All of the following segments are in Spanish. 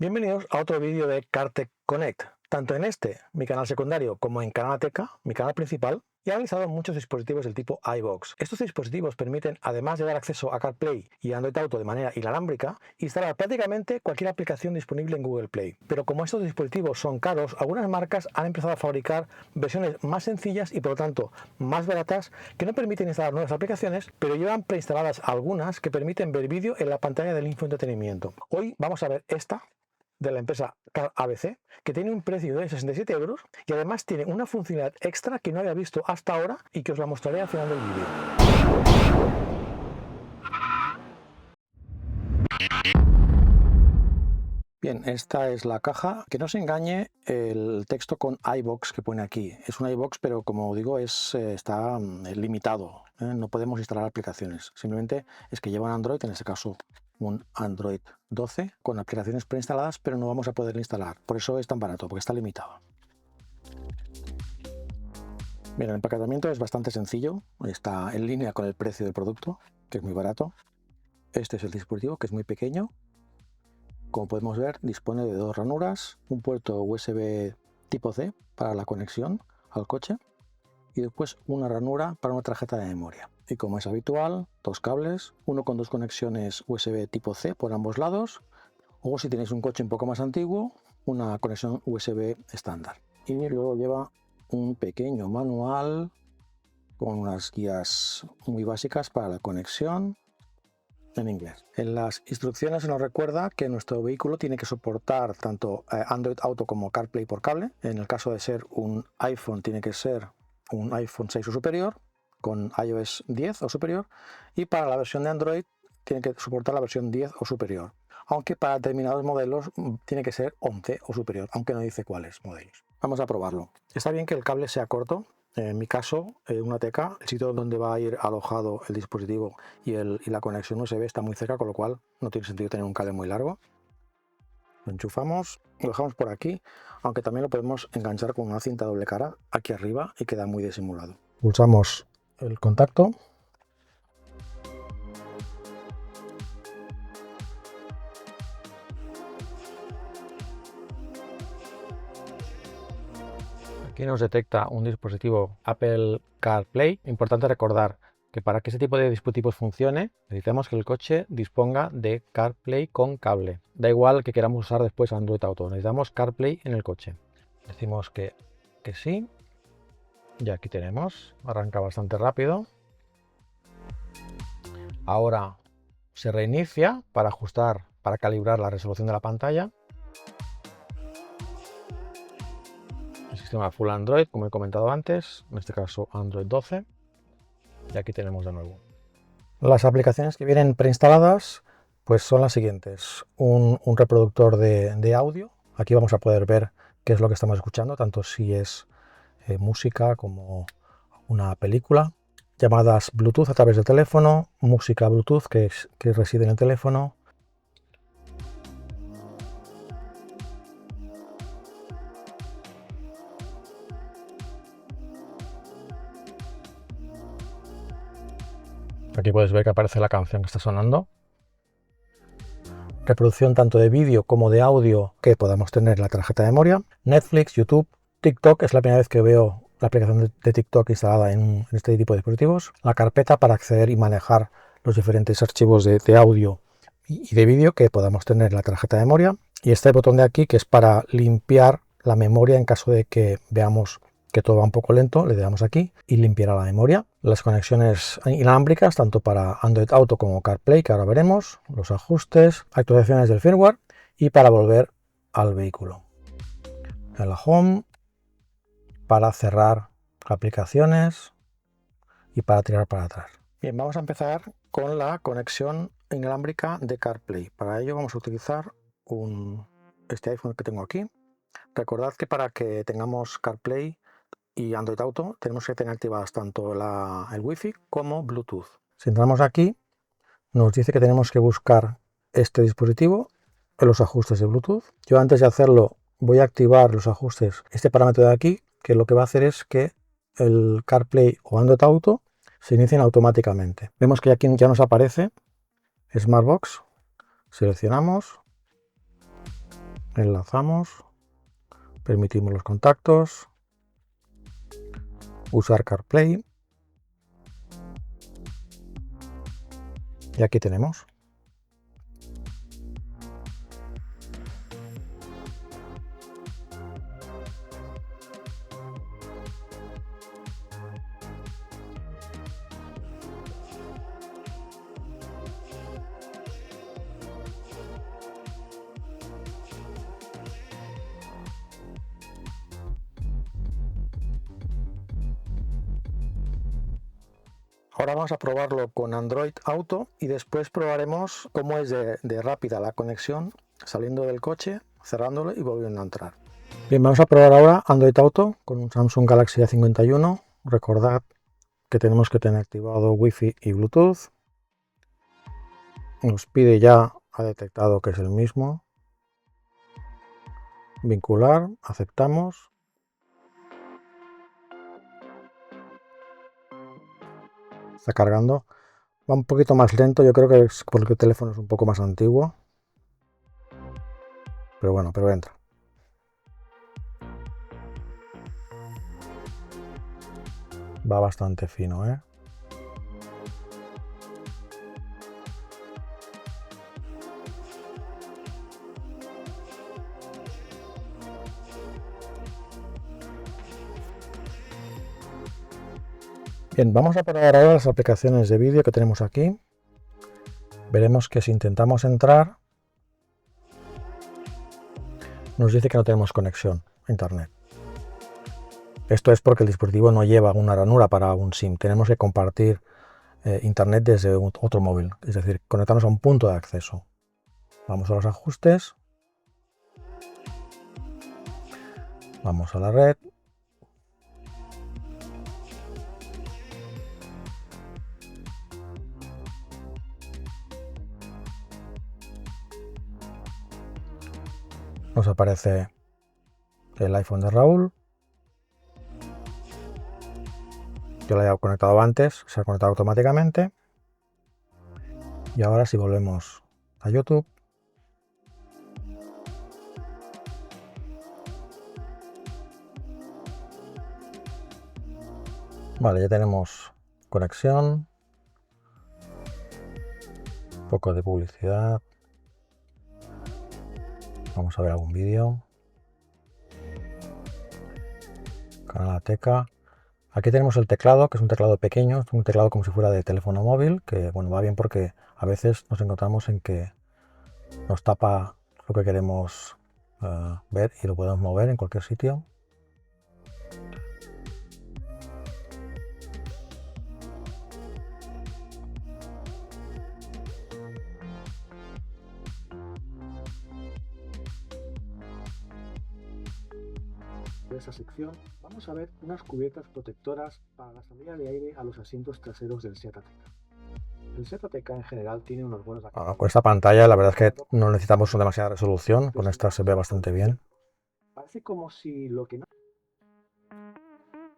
Bienvenidos a otro vídeo de CarTech Connect. Tanto en este, mi canal secundario, como en Canalateca, mi canal principal, he analizado muchos dispositivos del tipo iVoox. Estos dispositivos permiten, además de dar acceso a CarPlay y Android Auto de manera inalámbrica, instalar prácticamente cualquier aplicación disponible en Google Play. Pero como estos dispositivos son caros, algunas marcas han empezado a fabricar versiones más sencillas y por lo tanto más baratas que no permiten instalar nuevas aplicaciones, pero llevan preinstaladas algunas que permiten ver vídeo en la pantalla del infoentretenimiento. Hoy vamos a ver esta de la empresa Car ABC, que tiene un precio de 67 euros y además tiene una funcionalidad extra que no había visto hasta ahora y que os la mostraré al final del vídeo. Bien, esta es la caja. Que no se engañe el texto con iVoox que pone aquí. Es un iVoox, pero como digo, está limitado. No podemos instalar aplicaciones. Simplemente es que lleva un Android, en este caso un Android 12, con aplicaciones preinstaladas, pero no vamos a poder instalar. Por eso es tan barato, porque está limitado. Bien, el empaquetamiento es bastante sencillo. Está en línea con el precio del producto, que es muy barato. Este es el dispositivo, que es muy pequeño. Como podemos ver, dispone de dos ranuras, un puerto USB tipo C para la conexión al coche y después una ranura para una tarjeta de memoria. Y como es habitual, dos cables, uno con dos conexiones USB tipo C por ambos lados, o si tenéis un coche un poco más antiguo, una conexión USB estándar. Y luego lleva un pequeño manual con unas guías muy básicas para la conexión en inglés. En las instrucciones se nos recuerda que nuestro vehículo tiene que soportar tanto Android Auto como CarPlay por cable. En el caso de ser un iPhone, tiene que ser un iPhone 6 o superior, con iOS 10 o superior, y para la versión de Android tiene que soportar la versión 10 o superior, aunque para determinados modelos tiene que ser 11 o superior, aunque no dice cuáles modelos. Vamos a probarlo. Está bien que el cable sea corto. En mi caso, una TK, el sitio donde va a ir alojado el dispositivo y la conexión USB está muy cerca, con lo cual no tiene sentido tener un cable muy largo. Lo enchufamos, lo dejamos por aquí, aunque también lo podemos enganchar con una cinta doble cara aquí arriba y queda muy disimulado. Pulsamos el contacto. Aquí nos detecta un dispositivo Apple CarPlay. Importante recordar que para que este tipo de dispositivos funcione, necesitamos que el coche disponga de CarPlay con cable. Da igual que queramos usar después Android Auto, necesitamos CarPlay en el coche. Decimos que sí. Y aquí tenemos, arranca bastante rápido. Ahora se reinicia para ajustar, para calibrar la resolución de la pantalla. El sistema Full Android, como he comentado antes, en este caso Android 12. Y aquí tenemos de nuevo. Las aplicaciones que vienen preinstaladas pues son las siguientes. Un reproductor de audio. Aquí vamos a poder ver qué es lo que estamos escuchando, tanto si es música como una película. Llamadas Bluetooth a través del teléfono, música Bluetooth que reside en el teléfono. Aquí puedes ver que aparece la canción que está sonando. Reproducción tanto de vídeo como de audio que podamos tener en la tarjeta de memoria. Netflix, YouTube, TikTok, es la primera vez que veo la aplicación de TikTok instalada en este tipo de dispositivos. La carpeta para acceder y manejar los diferentes archivos de audio y de vídeo que podamos tener en la tarjeta de memoria. Y este botón de aquí que es para limpiar la memoria en caso de que veamos que todo va un poco lento, le damos aquí y limpiará la memoria. Las conexiones inalámbricas, tanto para Android Auto como CarPlay, que ahora veremos, los ajustes, actualizaciones del firmware y para volver al vehículo. En la Home, para cerrar aplicaciones y para tirar para atrás. Bien, vamos a empezar con la conexión inalámbrica de CarPlay. Para ello vamos a utilizar este iPhone que tengo aquí. Recordad que para que tengamos CarPlay y Android Auto tenemos que tener activadas tanto el Wi-Fi como Bluetooth. Si entramos aquí, nos dice que tenemos que buscar este dispositivo en los ajustes de Bluetooth. Yo antes de hacerlo voy a activar los ajustes, este parámetro de aquí, que lo que va a hacer es que el CarPlay o Android Auto se inicien automáticamente. Vemos que aquí ya nos aparece Smartbox, seleccionamos Enlazamos, permitimos los contactos, usar CarPlay y aquí tenemos. Ahora vamos a probarlo con Android Auto y después probaremos cómo es de rápida la conexión saliendo del coche, cerrándolo y volviendo a entrar. Bien, vamos a probar ahora Android Auto con un Samsung Galaxy A51. Recordad que tenemos que tener activado Wi-Fi y Bluetooth. Nos pide ya, ha detectado que es el mismo. Vincular, aceptamos. Está cargando. Va un poquito más lento, yo creo que es porque el teléfono es un poco más antiguo. Pero bueno, pero entra. Va bastante fino, ¿eh? Bien, vamos a probar ahora las aplicaciones de vídeo que tenemos aquí. Veremos que si intentamos entrar, nos dice que no tenemos conexión a internet. Esto es porque el dispositivo no lleva una ranura para un SIM. Tenemos que compartir internet desde otro móvil, es decir, conectarnos a un punto de acceso. Vamos a los ajustes. Vamos a la red. Nos aparece el iPhone de Raúl. Yo lo había conectado antes, se ha conectado automáticamente. Y ahora si volvemos a YouTube, vale, ya tenemos conexión, un poco de publicidad. Vamos a ver algún vídeo. Canalateca. Aquí tenemos el teclado, que es un teclado pequeño, es un teclado como si fuera de teléfono móvil, que bueno, va bien porque a veces nos encontramos en que nos tapa lo que queremos ver y lo podemos mover en cualquier sitio. De esa sección vamos a ver unas cubiertas protectoras para la salida de aire a los asientos traseros del Seat Ateca. El Seat Ateca en general tiene unos buenos acabados. Con esta pantalla la verdad es que no necesitamos demasiada resolución, con esta se ve bastante bien. Parece como si lo que no...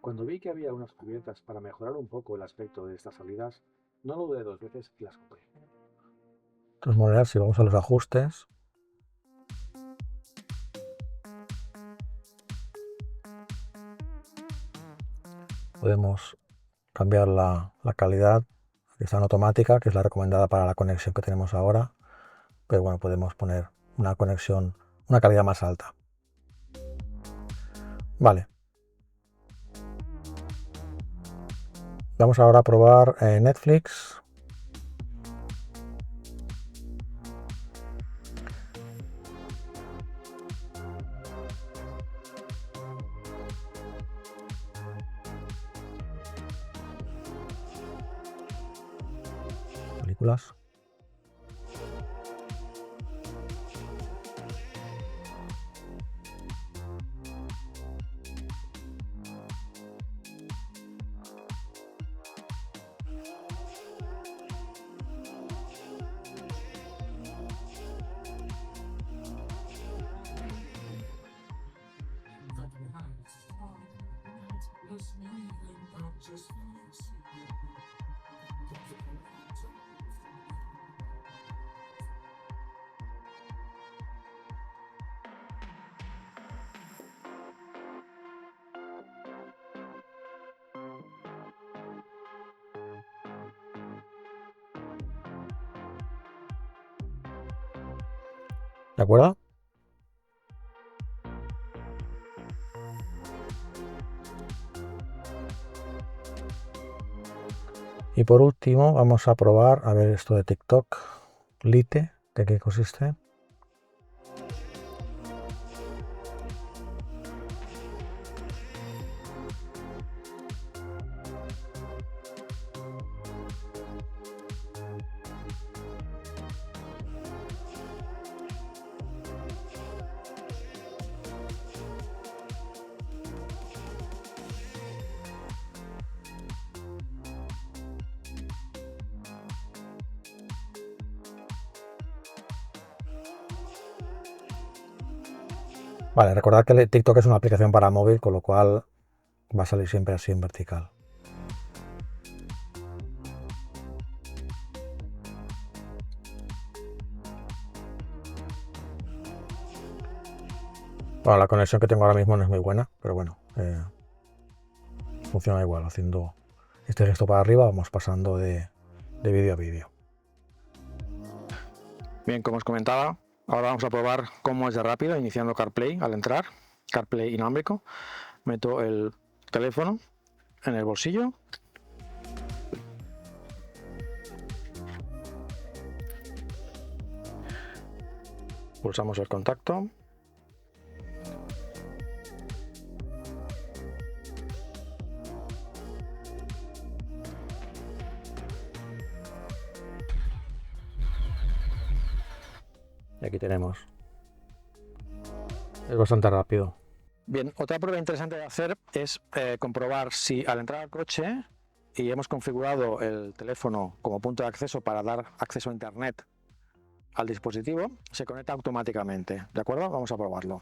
Cuando vi que había unas cubiertas para mejorar un poco el aspecto de estas salidas, no lo dudé dos veces y las compré. De todas maneras, si vamos a los ajustes, podemos cambiar la calidad, que está en automática, que es la recomendada para la conexión que tenemos ahora, pero bueno, podemos poner una conexión, una calidad más alta. Vale. Vamos ahora a probar Netflix. Películas. ¿De acuerdo? Y por último vamos a probar, a ver esto de TikTok Lite, ¿de qué consiste? Vale, recordad que TikTok es una aplicación para móvil, con lo cual va a salir siempre así en vertical. Bueno, la conexión que tengo ahora mismo no es muy buena, pero bueno, funciona igual. Haciendo este gesto para arriba vamos pasando de vídeo a vídeo. Bien, como os comentaba, ahora vamos a probar cómo es de rápido, iniciando CarPlay al entrar, CarPlay inalámbrico. Meto el teléfono en el bolsillo. Pulsamos el contacto. Y aquí tenemos. Es bastante rápido. Bien, otra prueba interesante de hacer es comprobar si al entrar al coche y hemos configurado el teléfono como punto de acceso para dar acceso a internet al dispositivo, se conecta automáticamente. ¿De acuerdo? Vamos a probarlo.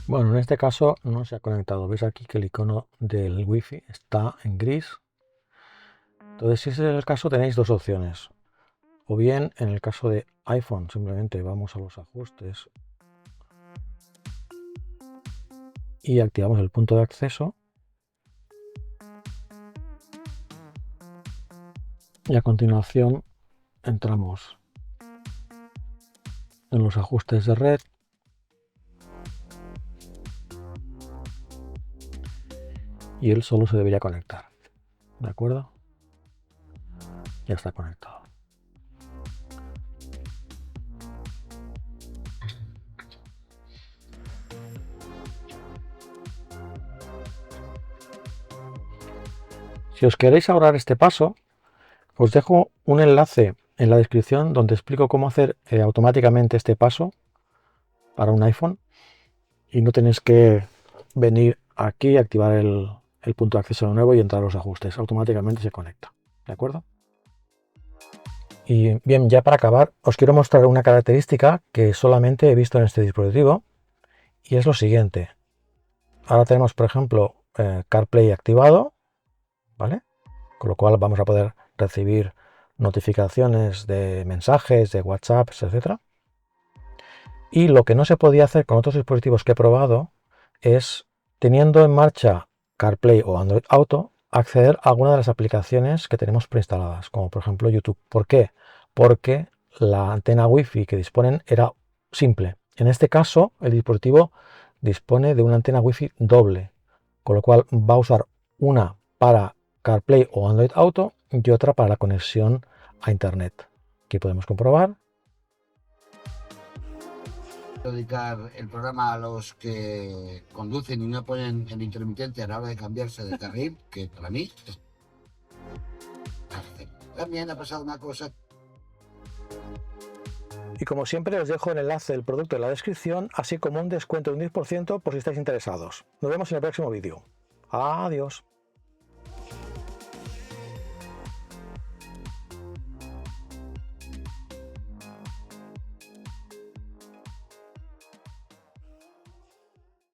Bueno, en este caso no se ha conectado. Veis aquí que el icono del Wi-Fi está en gris. Entonces, si ese es el caso, tenéis dos opciones. O bien, en el caso de iPhone, simplemente vamos a los ajustes y activamos el punto de acceso. Y a continuación entramos en los ajustes de red. Y él solo se debería conectar. ¿De acuerdo? Ya está conectado. Si os queréis ahorrar este paso, os dejo un enlace en la descripción donde explico cómo hacer automáticamente este paso para un iPhone y no tenéis que venir aquí, activar el punto de acceso de nuevo y entrar a los ajustes. Automáticamente se conecta. ¿De acuerdo? Y bien, ya para acabar, os quiero mostrar una característica que solamente he visto en este dispositivo y es lo siguiente. Ahora tenemos, por ejemplo, CarPlay activado, ¿vale? Con lo cual vamos a poder recibir notificaciones de mensajes, de WhatsApp, etc. Y lo que no se podía hacer con otros dispositivos que he probado es, teniendo en marcha CarPlay o Android Auto, acceder a alguna de las aplicaciones que tenemos preinstaladas, como por ejemplo YouTube. ¿Por qué? Porque la antena Wi-Fi que disponen era simple. En este caso, el dispositivo dispone de una antena Wi-Fi doble, con lo cual va a usar una para CarPlay o Android Auto y otra para la conexión a Internet. Aquí podemos comprobar. Dedicar el programa a los que conducen y no ponen el intermitente a la hora de cambiarse de carril, que para mí es... También ha pasado una cosa. Y como siempre os dejo el enlace del producto en la descripción, así como un descuento de un 10% por si estáis interesados. Nos vemos en el próximo vídeo. Adiós.